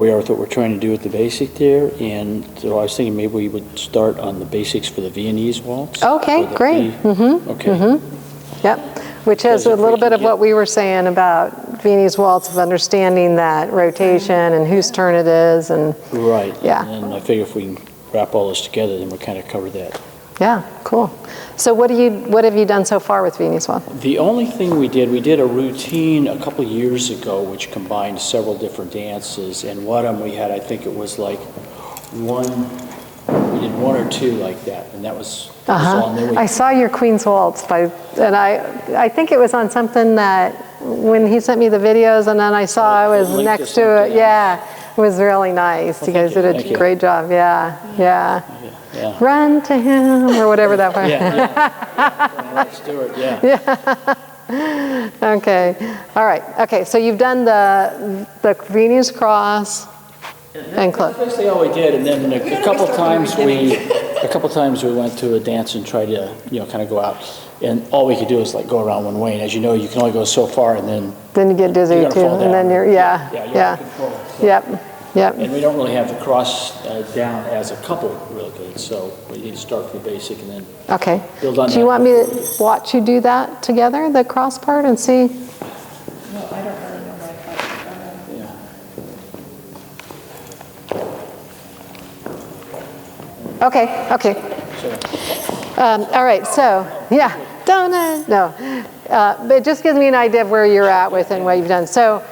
we are with what we're trying to do with the basic there, and so I was thinking maybe we would start on the basics for the Viennese waltz. Okay, great. Okay. Yep, which is a little bit of what we were saying about Viennese waltz, of understanding that rotation and whose turn it is, and Right. Yeah. And I figure if we can wrap all this together, then we'll kind of cover that. yeah, cool. So what have you done so far with Viennese waltz? The only thing we did a routine a couple of years ago which combined several different dances, and one of them we had, I think it was like we did one or two like that, and that was all. And then I saw your Queen's Waltz and I think it was on something that, when he sent me the videos, and then I saw I was next to it. Yeah, it was really nice. You guys did a great job. Yeah. Yeah. Run to him, or whatever that was. Let's do it, yeah. Okay, all right. Okay, so you've done the Viennese cross and close. That's basically all we did, and then a couple times we went to a dance and tried to, kind of go out, and all we could do is like go around one way, and as you know, you can only go so far, and then you get dizzy too, and then you're you're out of control. So. Yep. And we don't really have the cross down as a couple real good, so we need to start from the basic and then build on that. Do you want me to watch you do that together, the cross part, and see? No, I don't really know my part. Okay. All right, so, donut. No, but it just gives me an idea of where you're at with and what you've done. So,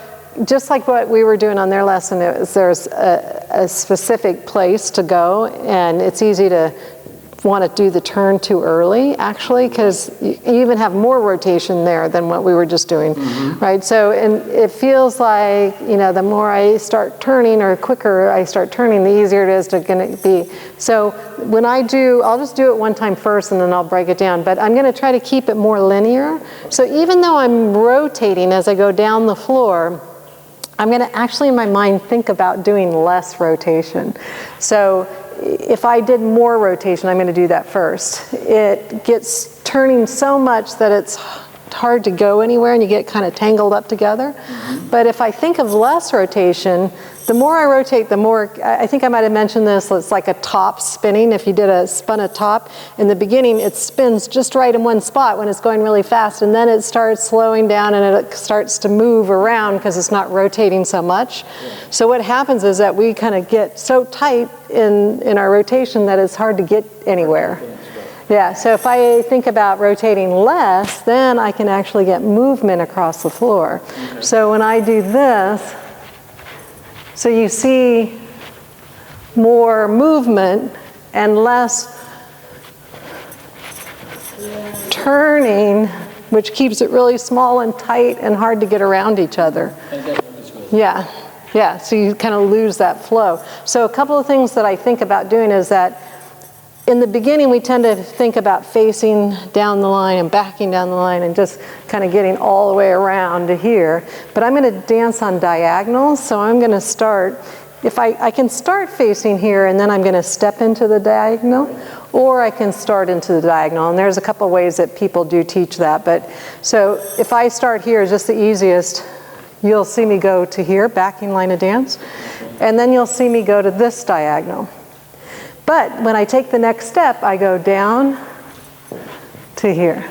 just like what we were doing on their lesson, there's a specific place to go, and it's easy to want to do the turn too early, actually, because you even have more rotation there than what we were just doing, right? So, and it feels like, the more I start turning, or quicker I start turning, the easier it is to be. So when I'll just do it one time first, and then I'll break it down, but I'm going to try to keep it more linear. So even though I'm rotating as I go down the floor, I'm going to actually in my mind think about doing less rotation. So if I did more rotation, I'm going to do that first. It gets turning so much that it's hard to go anywhere, and you get kind of tangled up together. But if I think of less rotation, the more I rotate, the more, I think I might have mentioned this, it's like a top spinning. If you spun a top, in the beginning it spins just right in one spot when it's going really fast, and then it starts slowing down and it starts to move around because it's not rotating so much. So what happens is that we kind of get so tight in our rotation that it's hard to get anywhere. Yeah, so if I think about rotating less, then I can actually get movement across the floor. So when I do this, so you see more movement and less turning, which keeps it really small and tight and hard to get around each other. Yeah, so you kind of lose that flow. So a couple of things that I think about doing is that in the beginning, we tend to think about facing down the line and backing down the line and just kind of getting all the way around to here. But I'm going to dance on diagonals, so I'm going to start, if I can start facing here, and then I'm going to step into the diagonal, or I can start into the diagonal. And there's a couple of ways that people do teach that. But so if I start here, just the easiest, you'll see me go to here, backing line of dance, and then you'll see me go to this diagonal. But when I take the next step, I go down to here.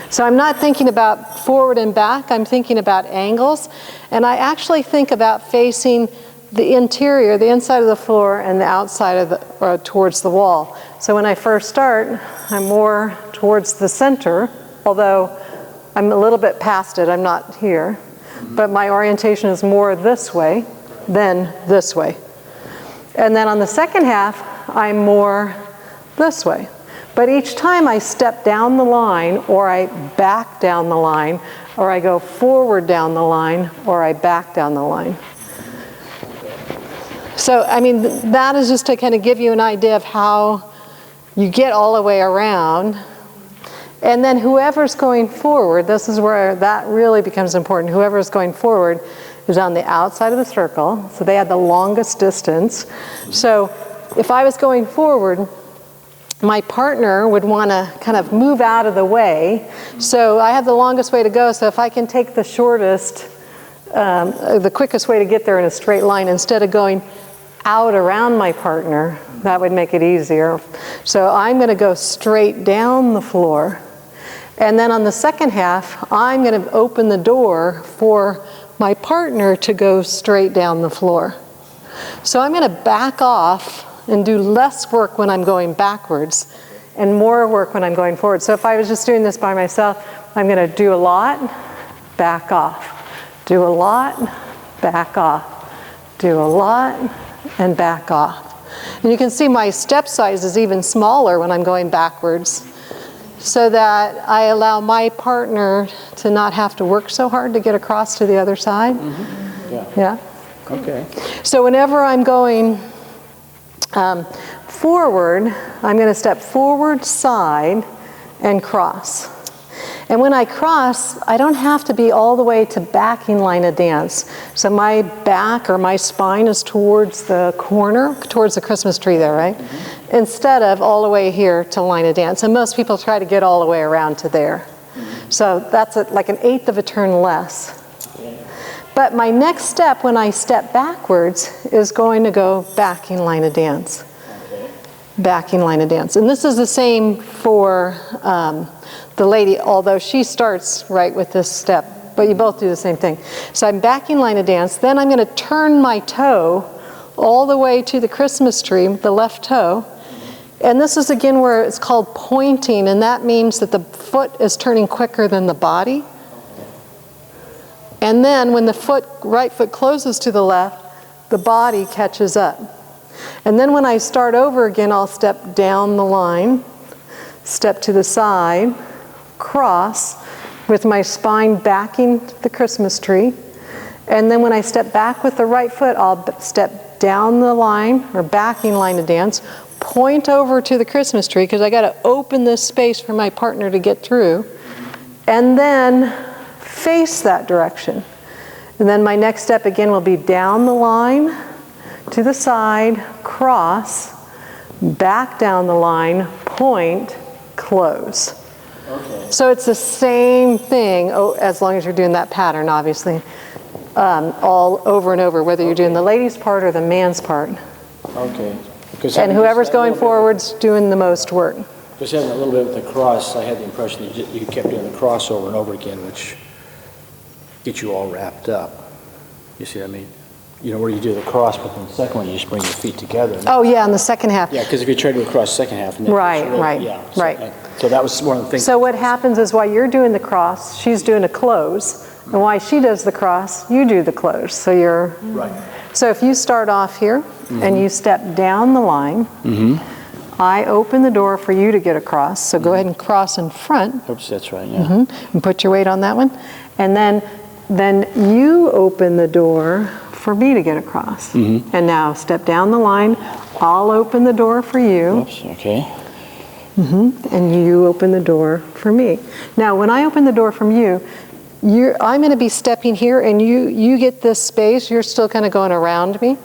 So I'm not thinking about forward and back, I'm thinking about angles. And I actually think about facing the interior, the inside of the floor, and the outside of or towards the wall. So when I first start, I'm more towards the center, although I'm a little bit past it, I'm not here. But my orientation is more this way than this way. And then on the second half, I'm more this way. But each time I step down the line, or I back down the line, or I go forward down the line, or I back down the line. So, I mean, that is just to kind of give you an idea of how you get all the way around. And then whoever's going forward, this is where that really becomes important. Whoever's going forward is on the outside of the circle, so they had the longest distance. So if I was going forward, my partner would want to kind of move out of the way. So I have the longest way to go, so if I can take the shortest the quickest way to get there in a straight line, instead of going out around my partner, that would make it easier. So I'm going to go straight down the floor. And then on the second half, I'm going to open the door for my partner to go straight down the floor. So I'm going to back off and do less work when I'm going backwards and more work when I'm going forward. So if I was just doing this by myself, I'm going to do a lot, back off. Do a lot, back off. Do a lot, and back off. And you can see my step size is even smaller when I'm going backwards, so that I allow my partner to not have to work so hard to get across to the other side. Mm-hmm. Yeah. Yeah? Okay. So whenever I'm going forward, I'm going to step forward, side, and cross. And when I cross, I don't have to be all the way to backing line of dance. So my back or my spine is towards the corner, towards the Christmas tree there, right? Mm-hmm. Instead of all the way here to line of dance. And most people try to get all the way around to there. Mm-hmm. So that's like an eighth of a turn less. But my next step when I step backwards is going to go backing line of dance. Backing line of dance. And this is the same for the lady, although she starts right with this step, but you both do the same thing. So I'm backing line of dance, then I'm going to turn my toe all the way to the Christmas tree, the left toe. And this is again where it's called pointing, and that means that the foot is turning quicker than the body. And then when the right foot closes to the left, the body catches up. And then when I start over again, I'll step down the line, step to the side, cross with my spine backing the Christmas tree. And then when I step back with the right foot, I'll step down the line or backing line of dance, point over to the Christmas tree because I got to open this space for my partner to get through, and then face that direction. And then my next step again will be down the line, to the side, cross, back down the line, point, close. Okay. So it's the same thing, as long as you're doing that pattern, obviously, all over and over, whether you're doing the lady's part or the man's part. Okay. And whoever's going forward's doing the most work. Just having a little bit with the cross, I had the impression that you kept doing the cross over and over again, which gets you all wrapped up. You see what I mean? You know, where you do the cross, but then the second one, you just bring your feet together. Oh, yeah, in the second half. Yeah, because if you try to do a cross second half. Right. So that was one of the things. So what happens is while you're doing the cross, she's doing a close. And while she does the cross, you do the close. So you're... Right. So if you start off here, and you step down the line, I open the door for you to get across. So go ahead and cross in front. Oops, that's right, yeah. And put your weight on that one. And then you open the door for me to get across. And now step down the line. I'll open the door for you. Oops, okay. And you open the door for me. Now, when I open the door from you, I'm going to be stepping here, and you get this space. You're still kind of going around me.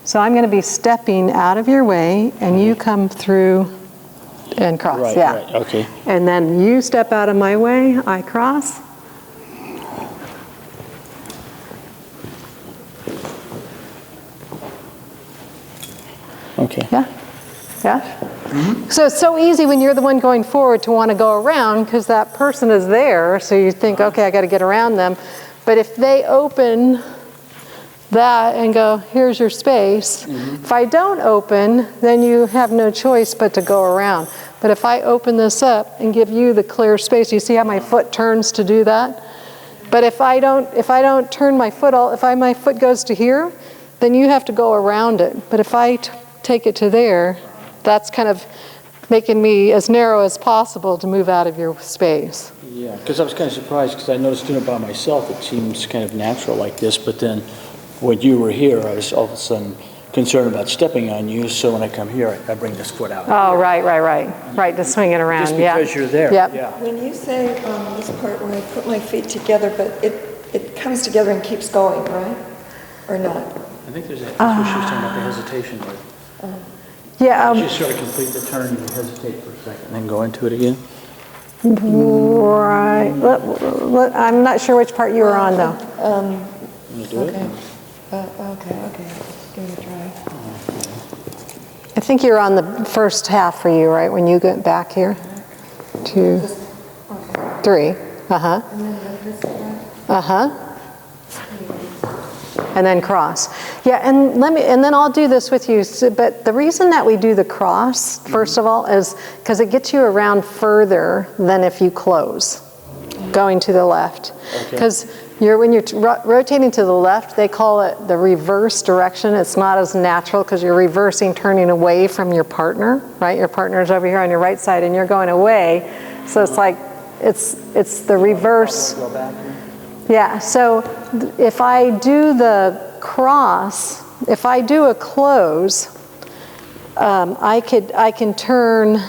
So I'm going to be stepping out of your way, and you come through and cross. Right, yeah. right, okay. And then you step out of my way, I cross. Okay. Yeah? Yeah? So it's so easy when you're the one going forward to want to go around because that person is there, so you think, okay, I got to get around them. But if they open that and go, here's your space. If I don't open, then you have no choice but to go around. But if I open this up and give you the clear space, you see how my foot turns to do that? But if I don't turn my foot, my foot goes to here, then you have to go around it. But if I take it to there, that's kind of making me as narrow as possible to move out of your space. Yeah, because I was kind of surprised because I noticed doing it by myself, it seems kind of natural like this, but then when you were here, I was all of a sudden concerned about stepping on you, so when I come here, I bring this foot out. Oh, right, to swing it around, just because you're there. Yep. Yeah. When you say this part where I put my feet together, but it comes together and keeps going, right? Or not? I think that's what she's talking about, the hesitation there. Yeah. You sort of complete the turn, you hesitate for a second, and then go into it again. Right. I'm not sure which part you were on, though. You do it? Okay. Give it a try. I think you're on the first half for you, right? When you get back here. 2, 3. Uh-huh. And then this one. Uh-huh. And then cross. Yeah, and then I'll do this with you. So, but the reason that we do the cross, first of all, is because it gets you around further than if you close, going to the left. Because when you're rotating to the left, they call it the reverse direction. It's not as natural because you're reversing, turning away from your partner, right? Your partner's over here on your right side, and you're going away. So it's like it's the reverse. Go back. Yeah, so if I do the cross, if I do a close, I can turn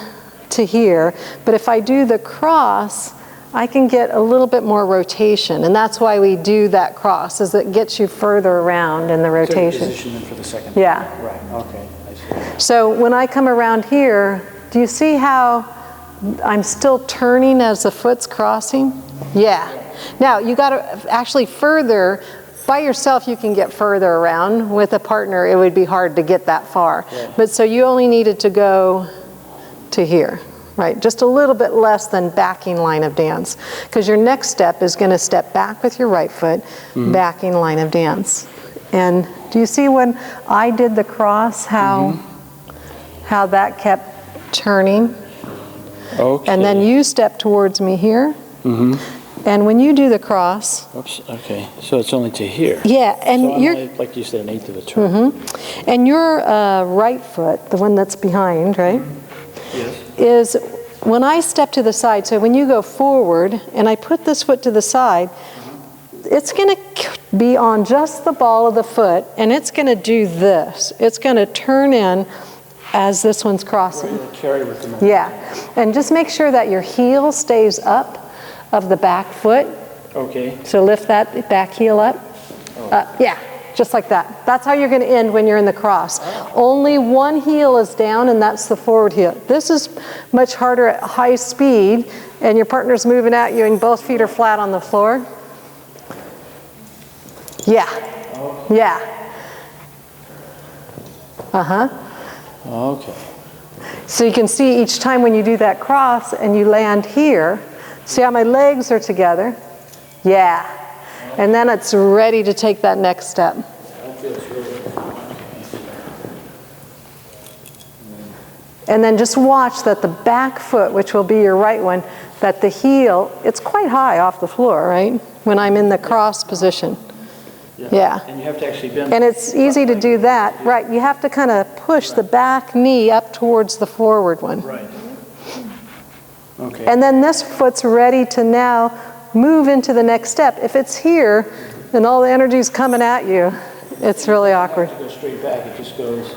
to here, but if I do the cross, I can get a little bit more rotation, and that's why we do that cross, is it gets you further around in the rotation. Position them for the second. Yeah. Right, okay, I see. So when I come around here, do you see how I'm still turning as the foot's crossing? Yeah. Now, you got to actually further, by yourself you can get further around. With a partner, it would be hard to get that far. Yeah. But so you only needed to go to here, right? Just a little bit less than backing line of dance. Because your next step is going to step back with your right foot, backing line of dance. And do you see when I did the cross, how that kept turning? Okay. And then you step towards me here. And when you do the cross, Oops, okay, so it's only to here. yeah, and So I'm you're only, like you said, an eighth of a turn. and your right foot, the one that's behind, right, Yes. is when I step to the side. So when you go forward, and I put this foot to the side, it's going to be on just the ball of the foot, and it's going to do this. It's going to turn in as this one's crossing. Carry with the momentum. Yeah, and just make sure that your heel stays up of the back foot. Okay. So lift that back heel up. Yeah, just like that. That's how you're going to end when you're in the cross. Only one heel is down, and that's the forward heel. This is much harder at high speed, and your partner's moving at you, and both feet are flat on the floor. Yeah. Yeah. Uh-huh. Okay. So you can see each time when you do that cross and you land here, see how my legs are together? Yeah. And then it's ready to take that next step. And then just watch that the back foot, which will be your right one, that the heel, it's quite high off the floor, right? When I'm in the cross position. Yeah. And you have to actually bend. And it's easy to do that. Right, you have to kind of push the back knee up towards the forward one. Right. Okay. And then this foot's ready to now move into the next step. If it's here, and all the energy's coming at you, it's really awkward. Go straight back, it just goes.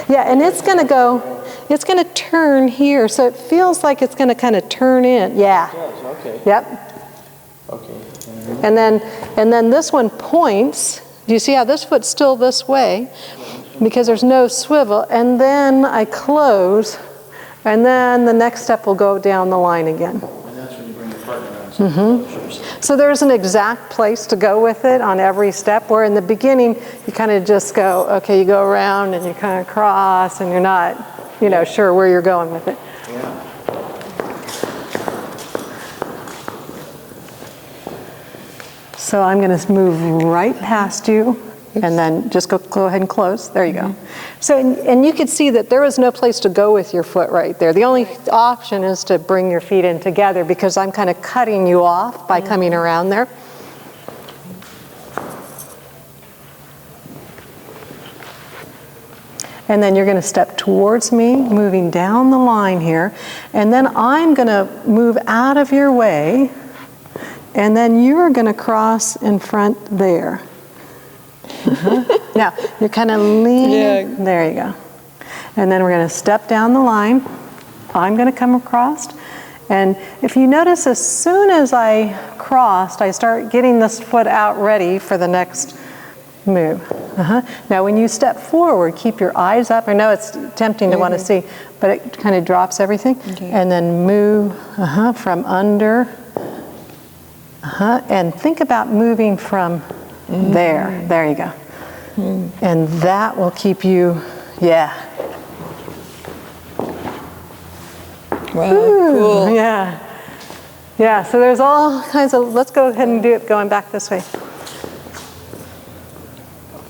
Yeah, and it's going to turn here, so it feels like it's going to kind of turn in. Yeah. It does, okay. Yep. Okay. And then this one points. Do you see how this foot's still this way? Because there's no swivel. And then I close, and then the next step will go down the line again. And that's when you bring your partner around. So there's an exact place to go with it on every step, where in the beginning you kind of just go, okay, you go around and you kind of cross, and you're not, sure where you're going with it. Yeah. So I'm going to move right past you, and then just go ahead and close. There you go. So, and you could see that there is no place to go with your foot right there. The only option is to bring your feet in together, because I'm kind of cutting you off by coming around there. And then you're going to step towards me, moving down the line here. And then I'm going to move out of your way. And then you're going to cross in front there. Now, you're kind of leaning. Yeah. There you go. And then we're going to step down the line. I'm going to come across. And if you notice, as soon as I crossed, I start getting this foot out ready for the next move. Now, when you step forward, keep your eyes up. I know it's tempting to want to see, but it kind of drops everything. Okay. And then move from under. And think about moving from There you go. And that will keep you, yeah. Wow, cool. Yeah. Yeah, so there's all kinds of, let's go ahead and do it going back this way.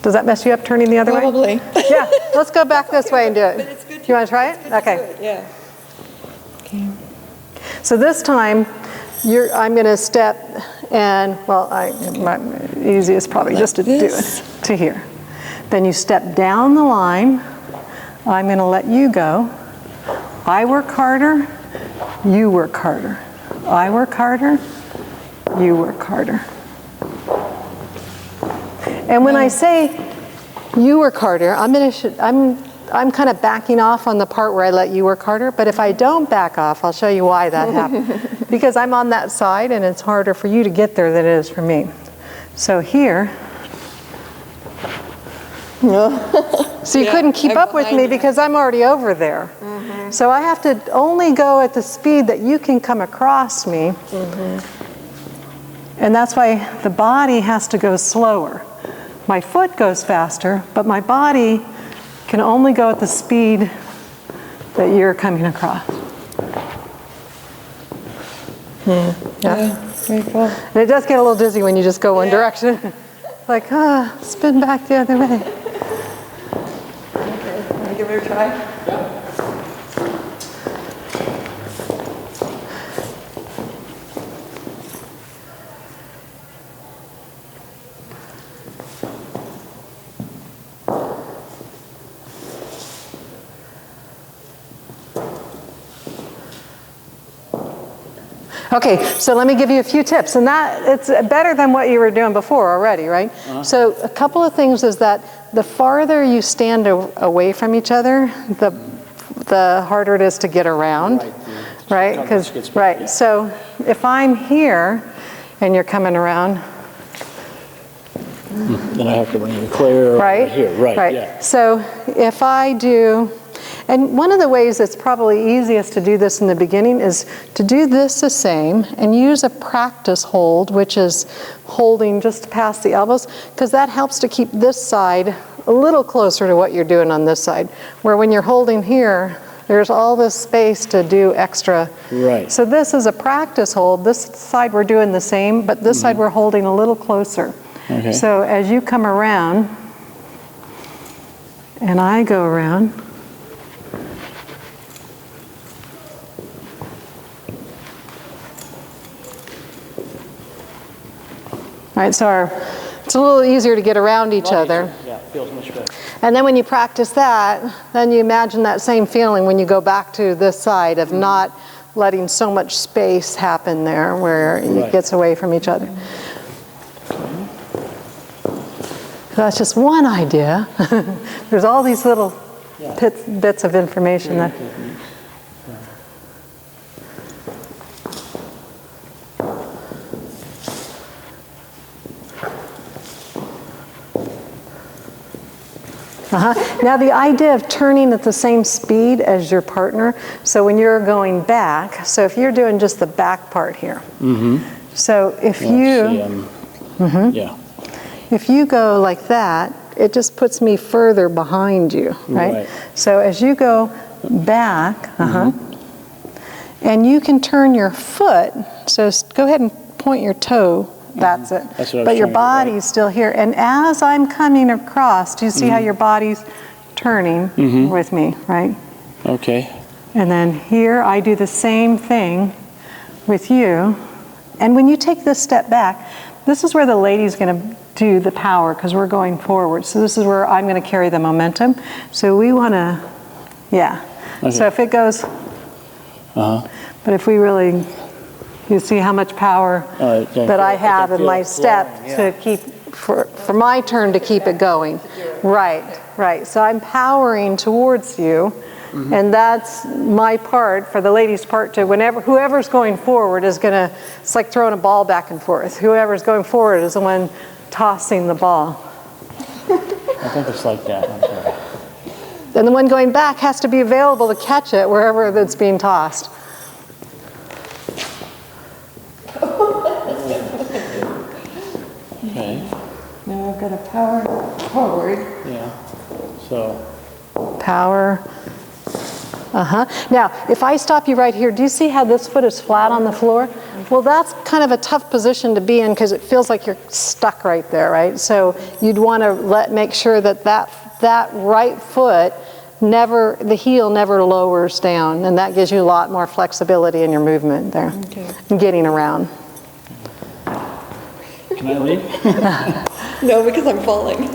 Does that mess you up turning the other way? Probably. Yeah, let's go back this way and do it. But it's good. You want to try it? Okay. Do it, yeah. Okay. So this time, I'm going to step and, well, my easiest probably just to do it to here. Then you step down the line. I'm going to let you go. I work harder, you work harder. I work harder, you work harder. And when I say you work harder, I'm kind of backing off on the part where I let you work harder, but if I don't back off, I'll show you why that happened. Because I'm on that side and it's harder for you to get there than it is for me. So here, so you couldn't keep up with me because I'm already over there. So I have to only go at the speed that you can come across me. And that's why the body has to go slower. My foot goes faster, but my body can only go at the speed that you're coming across. Yeah, very cool. And it does get a little dizzy when you just go one direction. Like, spin back the other way. Okay, want to give it a try? Okay, so let me give you a few tips, and that it's better than what you were doing before already, right? So a couple of things is that the farther you stand away from each other, the harder it is to get around, right? Right. So if I'm here and you're coming around, Then I have to bring you clear right here, right? Yeah. So if I do. And one of the ways that's probably easiest to do this in the beginning is to do this the same and use a practice hold, which is holding just past the elbows, because that helps to keep this side a little closer to what you're doing on this side. Where when you're holding here, there's all this space to do extra. Right. So this is a practice hold. This side we're doing the same, but this side we're holding a little closer. Okay. So as you come around, and I go around, right, so it's a little easier to get around each other. Yeah, it feels much better. And then when you practice that, then you imagine that same feeling when you go back to this side of not letting so much space happen there where it gets away from each other. That's just one idea. There's all these little bits of information that. Now the idea of turning at the same speed as your partner, so when you're going back, so if you're doing just the back part here, so if if you go like that, it just puts me further behind you, right? So as you go back, and you can turn your foot, so go ahead and point your toe. That's it. That's what I was but your trying to do, body's still here. And as I'm coming across, do you see how your body's turning with me, right? Okay. And then here I do the same thing with you. And when you take this step back, this is where the lady's going to do the power because we're going forward. So this is where I'm going to carry the momentum. So we want to, Okay. So if it goes, but if we really, you see how much power that I have in my step to keep, for my turn to keep it going. Right. So I'm powering towards you, and that's my part, for the lady's part to, whoever's going forward is going to, it's like throwing a ball back and forth. Whoever's going forward is the one tossing the ball. I think it's like that. I'm sorry. And the one going back has to be available to catch it wherever it's being tossed. Okay. No, Power forward. Yeah, so, Power. Now, if I stop you right here, do you see how this foot is flat on the floor? Well, that's kind of a tough position to be in because it feels like you're stuck right there, right? So you'd want to make sure that that right foot never, the heel never lowers down, and that gives you a lot more flexibility in your movement there, and getting around. can I leave? No, because I'm falling.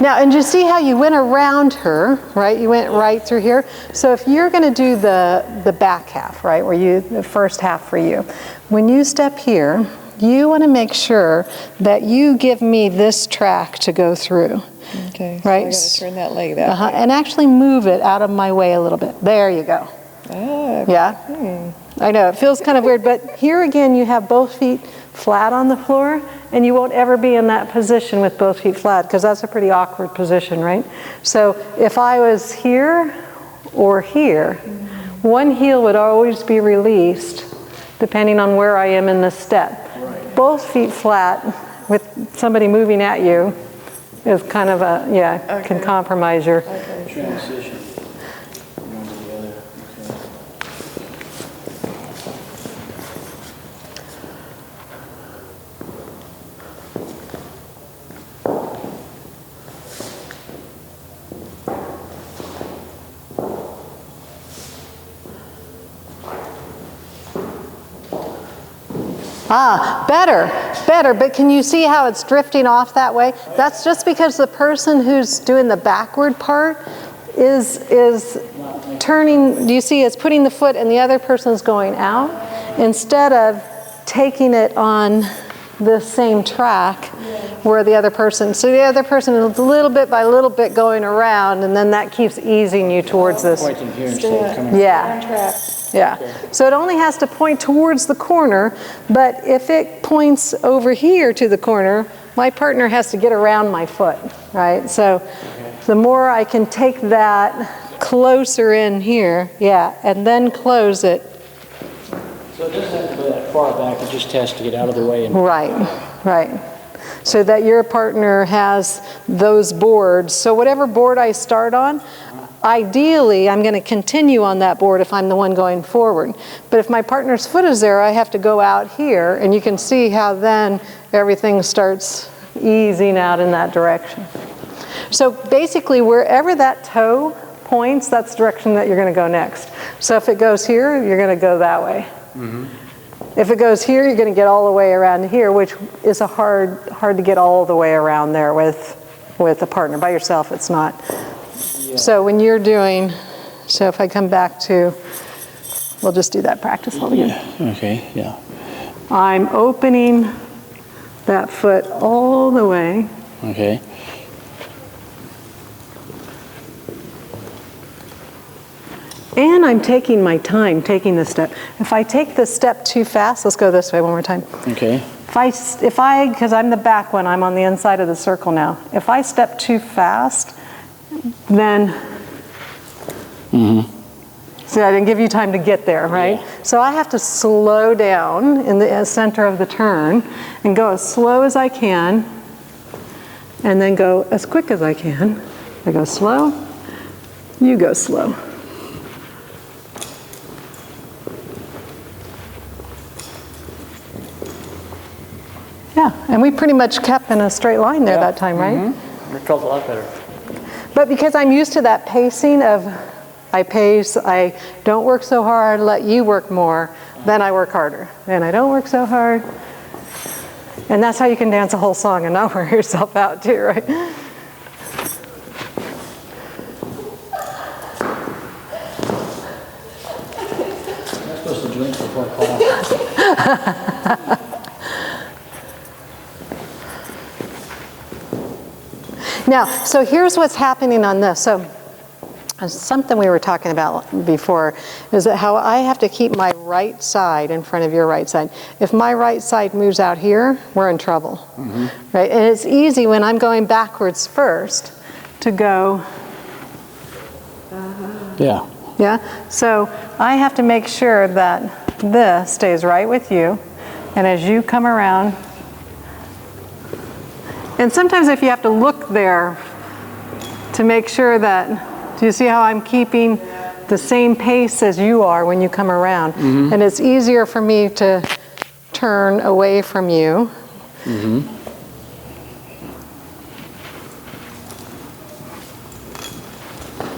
Now, and you see how you went around her, right? You went right through here. So if you're going to do the back half, right, the first half for you, when you step here, you want to make sure that you give me this track to go through. Okay, so right? I got to turn that leg that way. And actually move it out of my way a little bit. There you go. Ah, Yeah? I know, it feels kind of weird, but here again, you have both feet flat on the floor, and you won't ever be in that position with both feet flat, because that's a pretty awkward position, right? So if I was here or here, one heel would always be released, depending on where I am in the step. Right. Both feet flat with somebody moving at you is kind of a, can compromise your... Transition. One to the other. Okay. Better, but can you see how it's drifting off that way? That's just because the person who's doing the backward part is turning, do you see it's putting the foot and the other person's going out instead of taking it on the same track where the other person, so the other person is little bit by little bit going around, and then that keeps easing you towards this. Pointing here instead of coming. Yeah. Yeah, so it only has to point towards the corner, but if it points over here to the corner, my partner has to get around my foot, right? So the more I can take that closer in here, and then close it. So it doesn't have to go that far back, it just has to get out of the way. And Right. So that your partner has those boards. So whatever board I start on, ideally, I'm going to continue on that board if I'm the one going forward. But if my partner's foot is there, I have to go out here, and you can see how then everything starts easing out in that direction. So basically, wherever that toe points, that's the direction that you're going to go next. So if it goes here, you're going to go that way. If it goes here, you're going to get all the way around here, which is hard to get all the way around there with a partner. By yourself, it's not. So when you're doing, so if I come back to, we'll just do that practice all again. Yeah. I'm opening that foot all the way. Okay. And I'm taking my time, taking the step. If I take the step too fast, let's go this way one more time. Okay. Because I'm the back one, I'm on the inside of the circle now. If I step too fast, then, see, I didn't give you time to get there, right? Yeah. So I have to slow down in the center of the turn and go as slow as I can, and then go as quick as I can. I go slow, you go slow. Yeah, and we pretty much kept in a straight line there that time, right? It felt a lot better. But because I'm used to that pacing of I pace, I don't work so hard, let you work more, then I work harder. Then I don't work so hard. And that's how you can dance a whole song and not wear yourself out too, right? I'm supposed to drink before class. Now, so here's what's happening on this. So something we were talking about before is that how I have to keep my right side in front of your right side. If my right side moves out here, we're in trouble, right? And it's easy when I'm going backwards first to go. Yeah, so I have to make sure that this stays right with you, and as you come around, And sometimes if you have to look there to make sure that, do you see how I'm keeping the same pace as you are when you come around? And it's easier for me to turn away from you.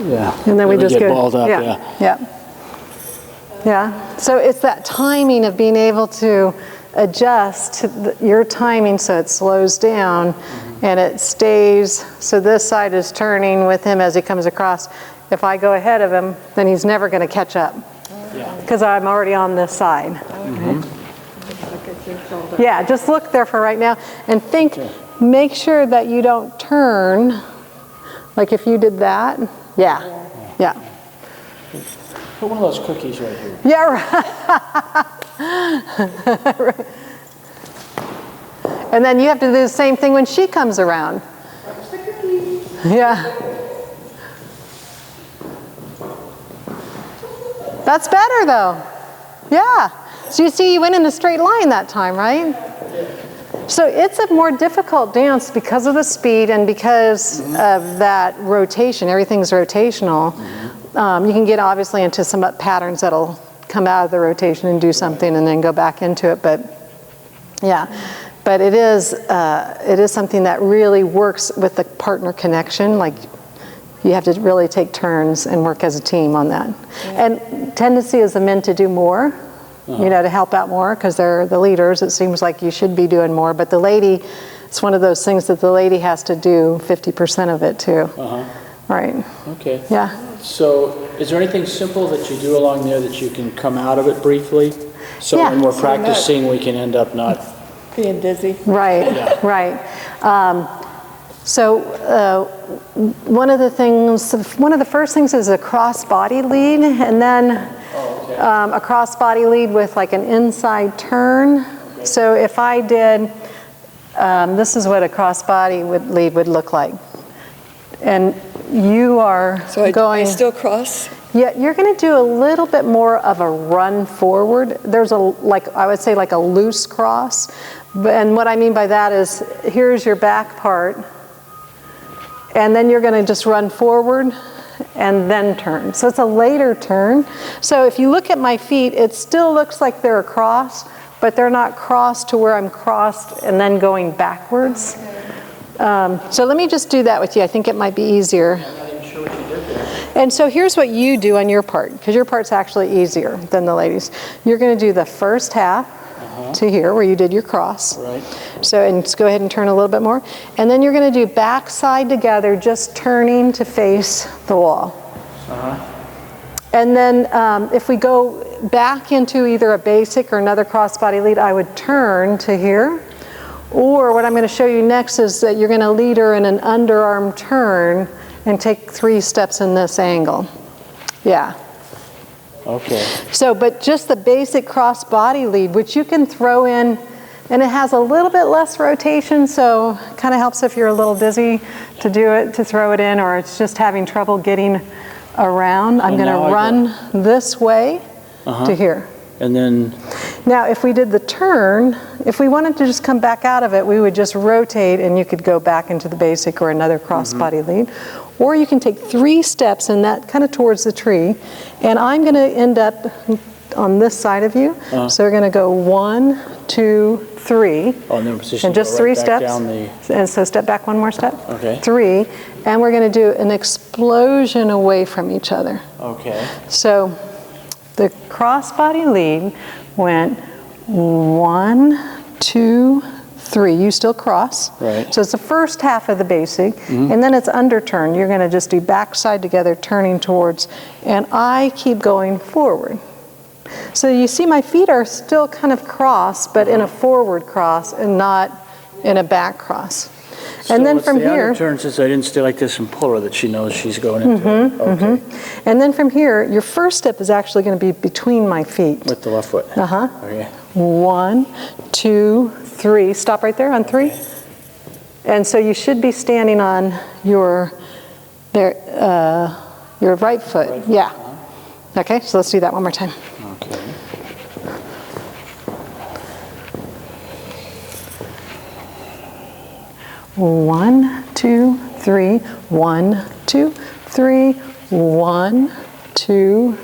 Yeah. And then we just get go, balled up, yeah. So it's that timing of being able to adjust to your timing so it slows down and it stays. So this side is turning with him as he comes across. If I go ahead of him, then he's never going to catch up because I'm already on this side. Look at your shoulder. Yeah, just look there for right now and think, make sure that you don't turn. Like if you did that, yeah. Put one of those cookies right here. Yeah, right. And then you have to do the same thing when she comes around. Yeah. That's better though. Yeah. So you see, you went in a straight line that time, right? So it's a more difficult dance because of the speed and because of that rotation. Everything's rotational. You can get obviously into some patterns that'll come out of the rotation and do something and then go back into it. But yeah, but it is something that really works with the partner connection. Like you have to really take turns and work as a team on that. And tendency is the men to do more. You know, to help out more because they're the leaders. It seems like you should be doing more, but the lady, it's one of those things that the lady has to do 50% of it too. Right. Okay. Yeah. So is there anything simple that you do along there that you can come out of it briefly? So Yeah. when we're practicing, we can end up not... Being dizzy. Right, right. One of the first things is a cross-body lead, and then a cross-body lead with like an inside turn. So if I did, this is what a cross-body lead would look like. And you are I still cross? Yeah, you're going to do a little bit more of a run forward. There's I would say like a loose cross. And what I mean by that is, here's your back part, and then you're going to just run forward and then turn. So it's a later turn. So if you look at my feet, it still looks like they're across, but they're not crossed to where I'm crossed and then going backwards. So let me just do that with you. I think it might be easier. I'm not even sure what you did there. And so here's what you do on your part, because your part's actually easier than the ladies. You're going to do the first half to here where you did your cross. Right. So, and just go ahead and turn a little bit more. And then you're going to do back side together, just turning to face the wall. And then if we go back into either a basic or another crossbody lead, I would turn to here. Or what I'm going to show you next is that you're going to lead her in an underarm turn and take 3 steps in this angle. Yeah. Okay. So, but just the basic cross body lead, which you can throw in, and it has a little bit less rotation, so kind of helps if you're a little dizzy to do it, to throw it in, or it's just having trouble getting around. I'm going to run this way to here. And then... Now, if we did the turn, if we wanted to just come back out of it, we would just rotate and you could go back into the basic or another crossbody lead. Or you can take 3 steps and that kind of towards the tree. And I'm going to end up on this side of you. So we're going to go 1, 2, 3. Oh, in the position and just 3 steps. And so step back 1 more step. Okay. 3. And we're going to do an explosion away from each other. Okay. So the crossbody lead went 1, 2, 3. You still cross. Right. So it's the first half of the basic, and then it's underturn. You're going to just do backside together, turning towards, and I keep going forward. So you see my feet are still kind of crossed, but in a forward cross and not in a back cross. And then from here, underturn, since I didn't stay like this and pull her, that she knows she's going into it. Okay. And then from here, your first step is actually going to be between my feet. With the left foot. Okay. 1, 2, 3. Stop right there on 3. And so you should be standing on your right foot. Yeah. Okay, so let's do that one more time. Okay. 1, 2, 3, 1, 2, 3, 1, 2,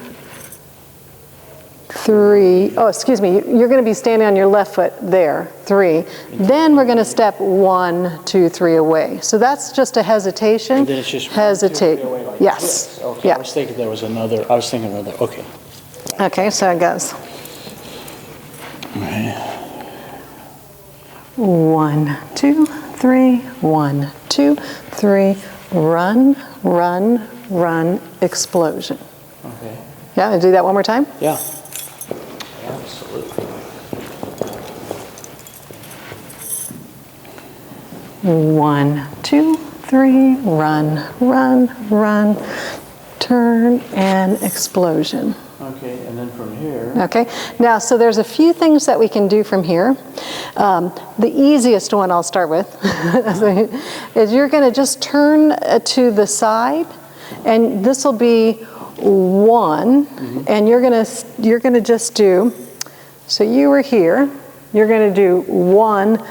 3. Oh, excuse me, you're going to be standing on your left foot there, 3. Then we're going to step 1, 2, 3 away. So that's just a hesitation. And then it's just 1, 2, hesitate. 3 away like Yes. this. Okay, Yeah. I was thinking there was another, I was thinking another, okay. Okay, so it goes. 1, 2, 3, 1, 2, 3, run, run, run, explosion. Okay. Yeah, do that one more time? Yeah. Absolutely. 1, 2, 3, run, run, run, turn, and explosion. Okay, and then from here. Okay, now, so there's a few things that we can do from here. The easiest one I'll start with is you're going to just turn to the side, and this will be 1, and you're going to just do, so you were here, you're going to do 1,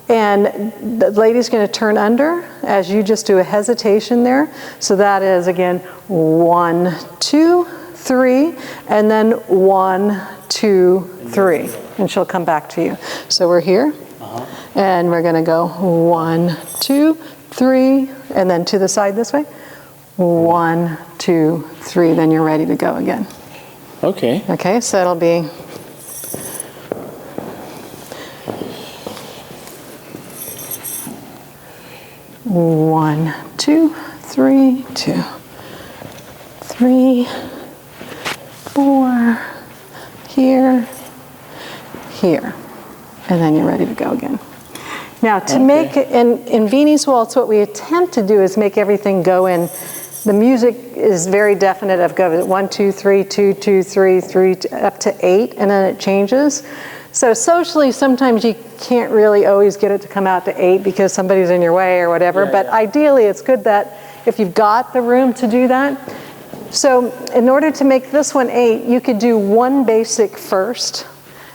and the lady's going to turn under as you just do a hesitation there. So that is, again, 1, 2, 3, and then 1, 2, 3, and she'll come back to you. So we're here, and we're going to go 1, 2, 3, and then to the side this way. 1, 2, 3, then you're ready to go again. Okay. Okay, so it'll be 1, 2, 3, 2, 3, 4, here, here, and then you're ready to go again. Now to make it, in Viennese waltz, what we attempt to do is make everything go in. The music is very definite of go 1, 2, 3, 2, 2, 3, 3, up to 8, and then it changes. So socially, sometimes you can't really always get it to come out to 8 because somebody's in your way or whatever, but ideally it's good that if you've got the room to do that. So in order to make this one 8, you could do 1 basic first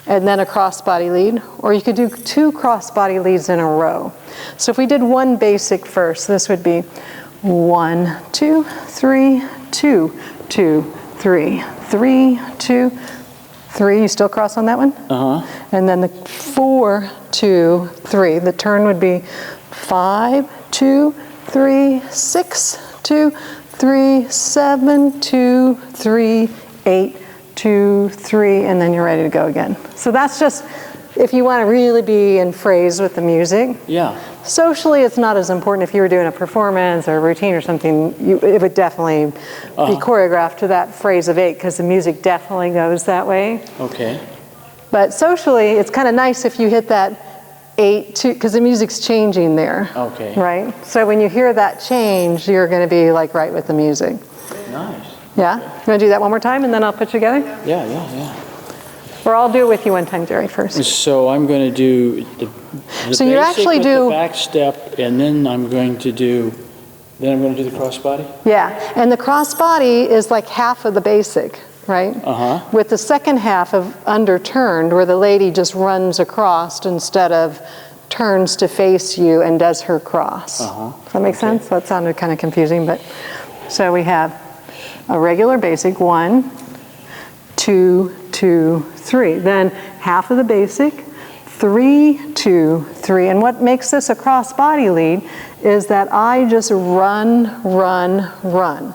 and then a crossbody lead, or you could do 2 crossbody leads in a row. So if we did 1 basic first, this would be 1, 2, 3, 2, 2, 3, 3, 2, 3. You still cross on that one? And then the 4, 2, 3. The turn would be 5, 2, 3, 6, 2, 3, 7, 2, 3, 8, 2, 3, and then you're ready to go again. So that's just if you want to really be in phrase with the music. Yeah. Socially, it's not as important. If you were doing a performance or a routine or something, it would definitely be choreographed to that phrase of 8 because the music definitely goes that way. Okay. But socially, it's kind of nice if you hit that 8, because the music's changing there. Okay. Right? So when you hear that change, you're going to be like right with the music. Nice. Yeah? You want to do that one more time and then I'll put you together? Yeah, yeah, yeah. Or I'll do it with you one time, Jerry, first. So I'm going to do the So you basic actually with do- the back step, and then I'm going to do the crossbody? Yeah, and the crossbody is like half of the basic, right? With the second half of underturned, where the lady just runs across instead of turns to face you and does her cross. Does that make sense? That sounded kind of confusing, but so we have a regular basic 1, 2, 2, 3. Then half of the basic, 3, 2, 3. And what makes this a cross-body lead is that I just run, run, run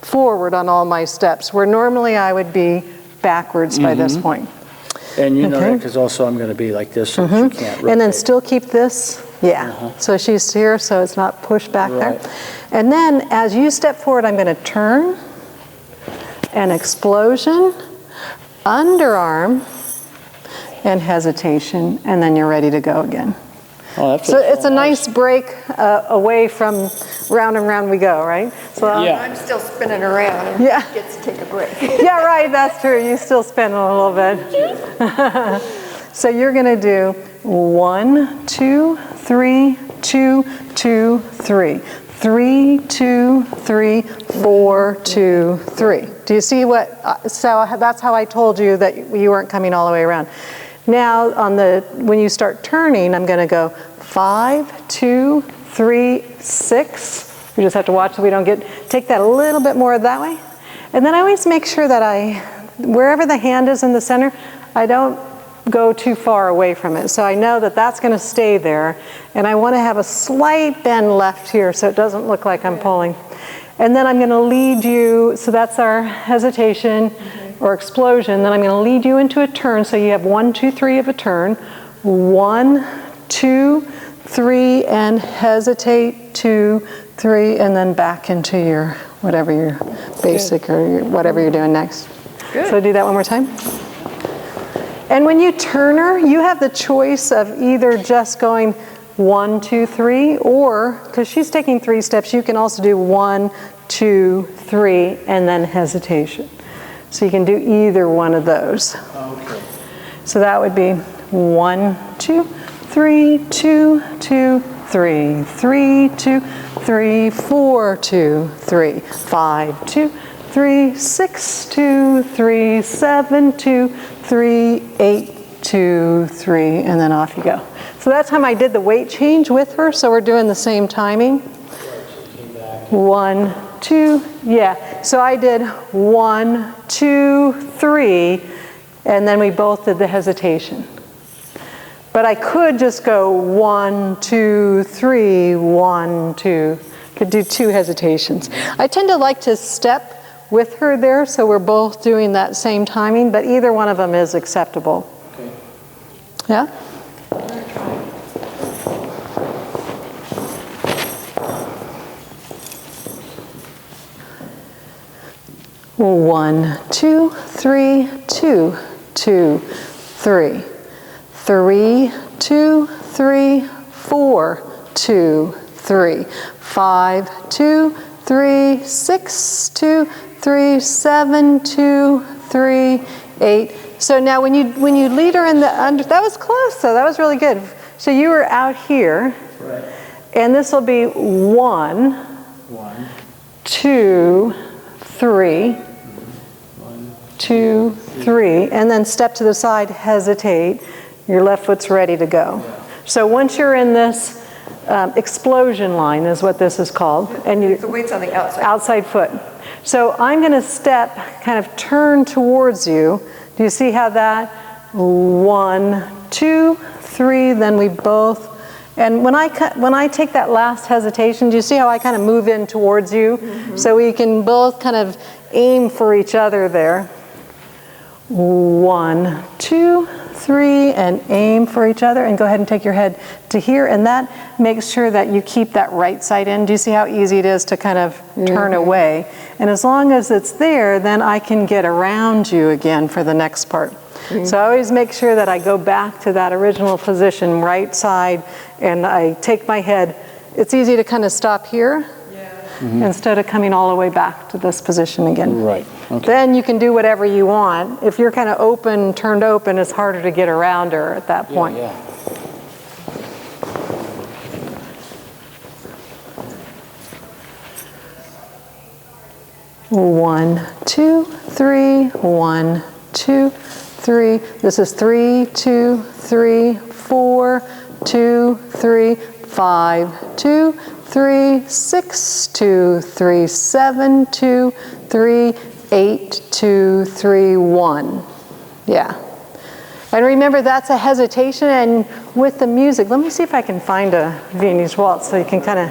forward on all my steps, where normally I would be backwards by this point. And you know that because also I'm going to be like this, so she can't rotate. And then still keep this, so she's here, so it's not pushed back there. And then as you step forward, I'm going to turn, an explosion, underarm, and hesitation, and then you're ready to go again. Oh, that So feels it's a nice break away from round and round we go, right? So Yeah. I'm still spinning around and Yeah. gets to take a break. yeah, right, that's true. You still spin a little bit. So you're going to do 1, 2, 3, 2, 2, 3. 3, 2, 3, 4, 2, 3. Do you see what, so that's how I told you that you weren't coming all the way around. Now when you start turning, I'm going to go 5, 2, 3, 6. We just have to watch so we don't take that a little bit more that way. And then I always make sure that wherever the hand is in the center, I don't go too far away from it. So I know that that's going to stay there. And I want to have a slight bend left here so it doesn't look like I'm pulling. And then I'm going to lead you, so that's our hesitation or explosion. Then I'm going to lead you into a turn. So you have 1, 2, 3 of a turn. 1, 2, 3, and hesitate, 2, 3, and then back into your, whatever your basic or whatever you're doing next. Good. So do that one more time. And when you turn her, you have the choice of either just going 1, 2, 3, or, because she's taking 3 steps, you can also do 1, 2, 3, and then hesitation. So you can do either one of those. Okay. So that would be 1, 2, 3, 2, 2, 3, 3, 2, 3, 4, 2, 3, 5, 2, 3, 6, 2, 3, 7, 2, 3, 8, 2, 3, and then off you go. So that time I did the weight change with her, so we're doing the same timing. 1, 2, yeah. So I did 1, 2, 3, and then we both did the hesitation. But I could just go 1, 2, 3, 1, 2. Could do 2 hesitations. I tend to like to step with her there, so we're both doing that same timing, but either one of them is acceptable. Okay. Yeah? One, 2, 3, 2, 2, 3. 3, 2, 3, 4, 2, 3. 5, 2, 3, 6, 2, 3, 7, 2, 3, 8. So now when you lead her in the under, that was close though, that was really good. So you were out here. Right. And this will be 1, 1, 2, 3, 1, 2, 3, and then step to the side, hesitate. Your left foot's ready to go. So once you're in this explosion line is what this is called. And The weight's on the outside. Outside foot. So I'm going to step, kind of turn towards you. Do you see how that? 1, 2, 3, then we both. And when I take that last hesitation, do you see how I kind of move in towards you? Mm-hmm. So we can both kind of aim for each other there. 1, 2, 3, and aim for each other, and go ahead and take your head to here, and that makes sure that you keep that right side in. Do you see how easy it is to kind of turn away? And as long as it's there, then I can get around you again for the next part. So I always make sure that I go back to that original position, right side, and I take my head. It's easy to kind of stop here instead of coming all the way back to this position again. Right. Okay. Then you can do whatever you want. If you're kind of open, turned open, it's harder to get around her at that point. Yeah. 1, 2, 3, 1, 2, 3. This is 3, 2, 3, 4, 2, 3, 5, 2, 3, 6, 2, 3, 7, 2, 3, 8, 2, 3, 1. Yeah. And remember, that's a hesitation, and with the music, let me see if I can find a Viennese waltz so you can kind of,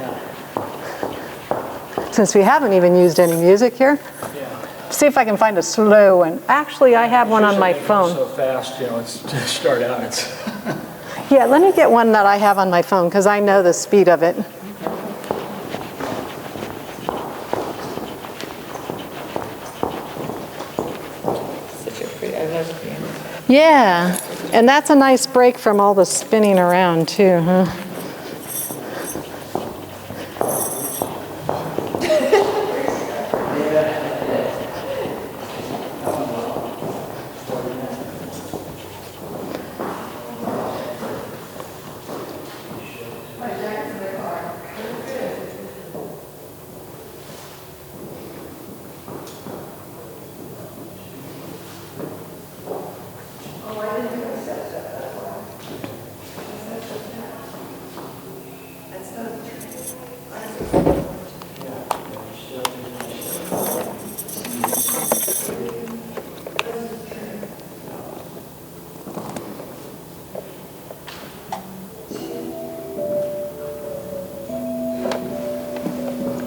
since we haven't even used any music here, see if I can find a slow one. Actually, I have one on my phone. So fast, you know, it's to start out. It's Yeah, let me get one that I have on my phone because I know the speed of it. Such a pretty, I love it. Yeah, and that's a nice break from all the spinning around too, huh?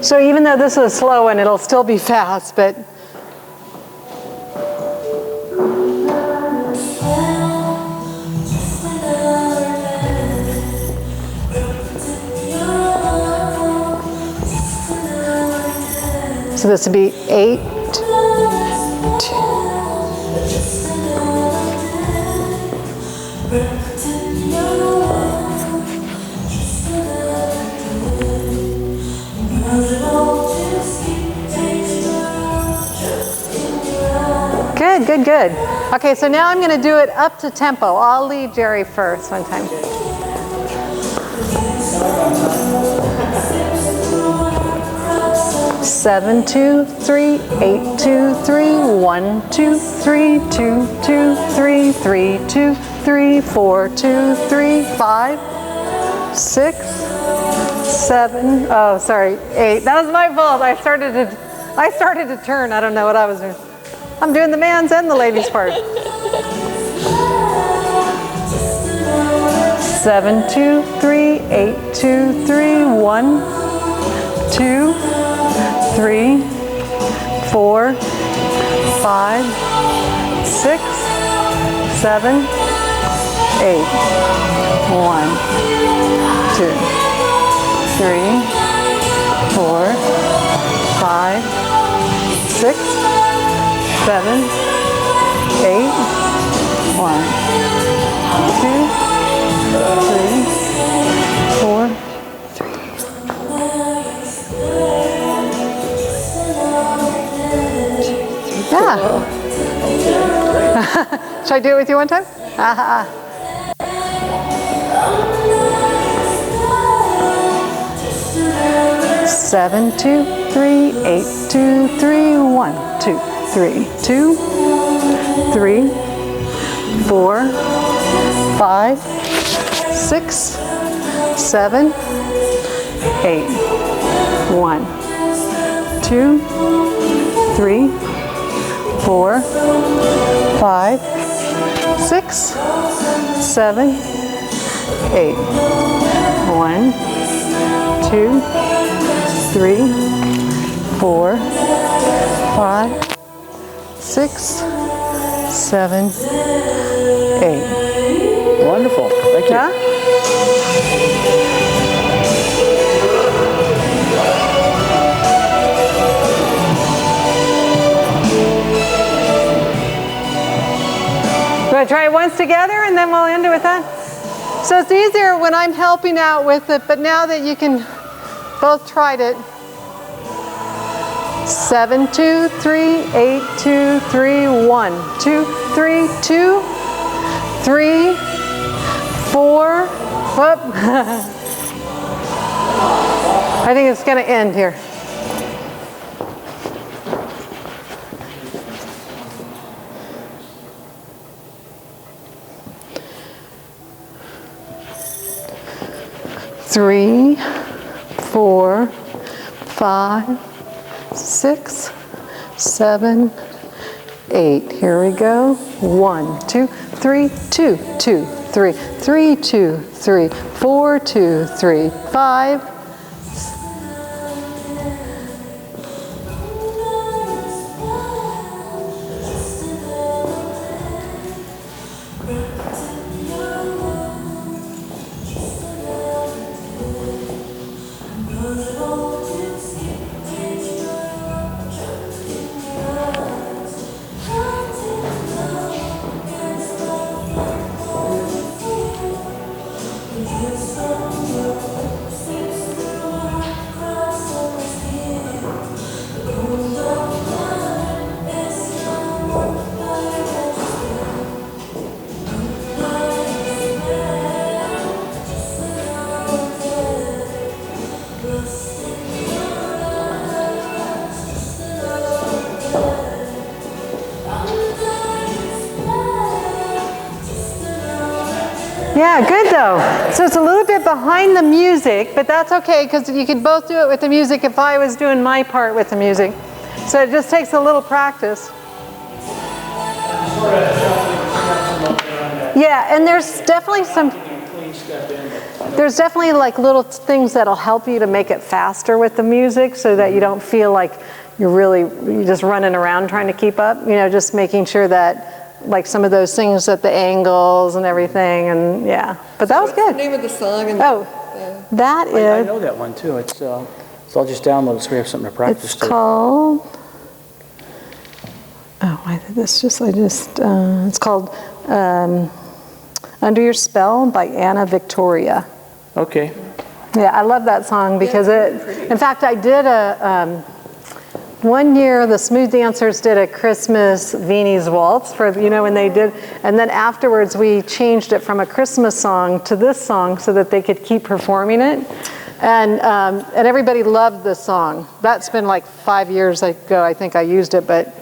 So even though this is a slow one, it'll still be fast, but so this would be 8, 2. Good, good, good. Okay, so now I'm going to do it up to tempo. I'll lead Jerry first one time. Seven, 2, 3, 8, 2, 3, 1, 2, 3, 2, 2, 3, 3, 2, 3, 4, 2, 3, 5, 6, 7. Oh, sorry, 8. That was my fault. I started to turn. I don't know what I was doing. I'm doing the man's and the ladies' part. 7, 2, 3, 8, 2, 3, 1, 2, 3, 4, 5, 6, 7, 8. 1, 2, 3, 4, 5, 6, 7, 8. 1, 2, 3, 4. Yeah. Should I do it with you one time? 7, 2, 3, 8, 2, 3, 1, 2, 3, 2, 3, 4, 5, 6, 7, 8. 1, 2, 3, 4, 5, 6, 7, 8. 1, 2, 3, 4, 5, 6, 7, 8. Wonderful. Thank you. Yeah? You want to try it once together and then we'll end it with that? So it's easier when I'm helping out with it, but now that you can both tried it. 7, 2, 3, 8, 2, 3, 1, 2, 3, 2, 3, 4. Whoop. I think it's going to end here. Three, 4, 5, 6, 7, 8. Here we go. 1, 2, 3, 2, 2, 3, 3, 2, 3, 4, 2, 3, 5. Yeah, good though. So it's a little bit behind the music, but that's okay because you could both do it with the music if I was doing my part with the music. So it just takes a little practice. Yeah, and there's definitely some... me step in, but I know There's definitely like little things that'll help you to make it faster with the music so that you don't feel like you're just running around trying to keep up, you know, just making sure that like some of those things at the angles and everything, and yeah. But that was What's the good. name of the song? And Oh, that I is, know that one too. It's so I'll just download it so we have something to practice it's to. called, it's called Under Your Spell by Anna Victoria. Okay. Yeah, I love that song because in fact, I did one year the Smooth Dancers did a Christmas Viennese waltz for, you know, when they did, and then afterwards we changed it from a Christmas song to this song so that they could keep performing it. And everybody loved the song. That's been like 5 years ago, I think I used it, but